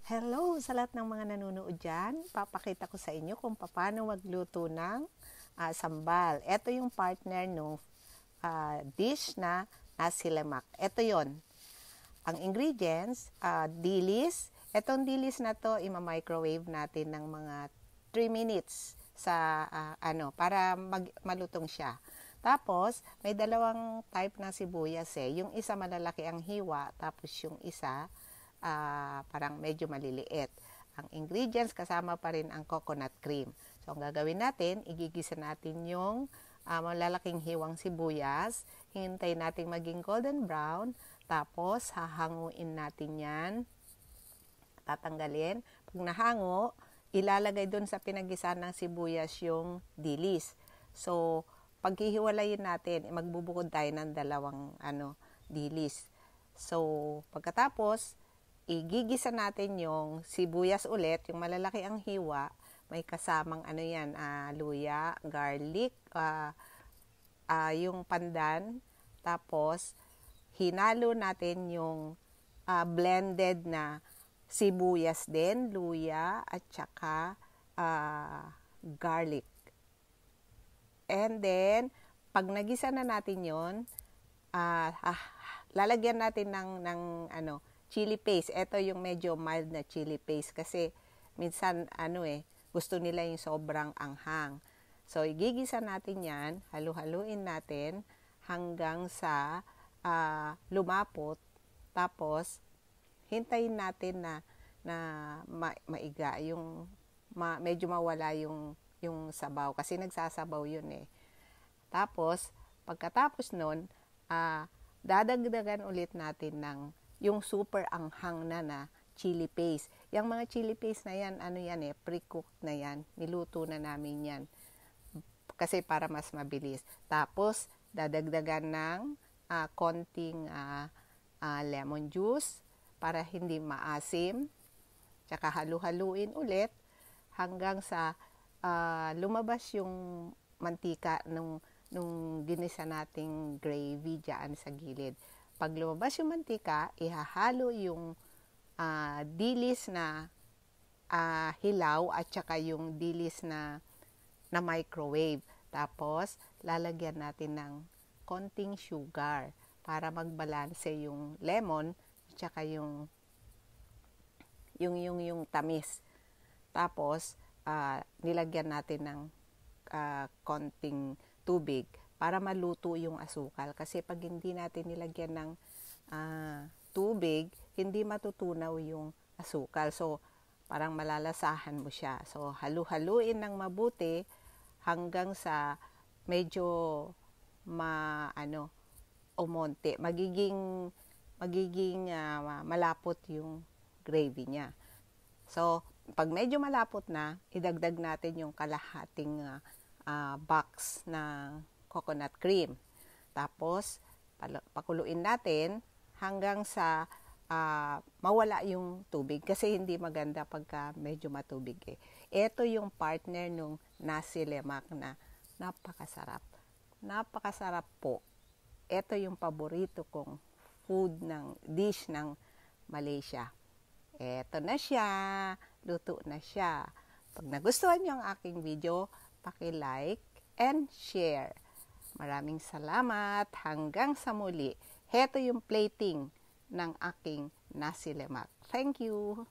Hello sa lahat ng mga nanonood dyan. Papakita ko sa inyo kung paano magluto ng sambal. Ito yung partner ng dish na nasi lemak. Ito yon. Ang ingredients, dilis. Itong dilis na to, ima-microwave natin ng mga 3 minutes sa para malutong siya. Tapos, may dalawang type ng sibuyas Yung isa malalaki ang hiwa, tapos yung isa parang medyo maliliit. Ang ingredients, kasama pa rin ang coconut cream. So, ang gagawin natin, igigisa natin yung malalaking hiwang sibuyas. Hintay natin maging golden brown. Tapos, hahanguin natin yan. Tatanggalin. Pag nahango, ilalagay dun sa pinagisa ng sibuyas yung dilis. So, paghihiwalayin natin, magbubukod tayo ng dalawang dilis. So, pagkatapos, igigisa natin yung sibuyas ulit, yung malalaki ang hiwa, may kasamang luya, garlic, yung pandan, tapos hinalo natin yung blended na sibuyas din, luya, at saka garlic. And then, pag nagisa na natin yon, lalagyan natin ng chili paste. Ito yung medyo mild na chili paste kasi minsan gusto nila yung sobrang anghang. So igigisa natin yan, halu-haluin natin hanggang sa lumapot. Tapos hintayin natin na maiga yung medyo mawala yung sabaw kasi nagsasabaw yun Tapos pagkatapos nun, dadagdagan ulit natin ng yung super anghang na chili paste. Yung mga chili paste na yan, pre-cooked na yan. Niluto na namin yan. Kasi para mas mabilis. Tapos, dadagdagan ng konting lemon juice para hindi maasim. Tsaka halu-haluin ulit hanggang sa lumabas yung mantika nung ginisa nating gravy dyan sa gilid. Pag lumabas yung mantika, ihahalo yung dilis na hilaw at saka yung dilis na microwave. Tapos, lalagyan natin ng konting sugar para magbalanse yung lemon at saka yung tamis. Tapos, nilagyan natin ng konting tubig para maluto yung asukal. Kasi pag hindi natin nilagyan ng tubig, hindi matutunaw yung asukal. So, parang malalasahan mo siya. So, halu-haluin ng mabuti hanggang sa medyo umonte. Magiging malapot yung gravy niya. So, pag medyo malapot na, idagdag natin yung kalahating box na coconut cream. Tapos, pakuluin natin hanggang sa mawala yung tubig. Kasi hindi maganda pagka medyo matubig Ito yung partner nung nasi lemak na napakasarap. Napakasarap po. Ito yung paborito kong dish ng Malaysia. Ito na siya. Luto na siya. Pag nagustuhan niyo ang aking video, paki-like and share. Maraming salamat. Hanggang sa muli. Heto yung plating ng aking nasi lemak. Thank you.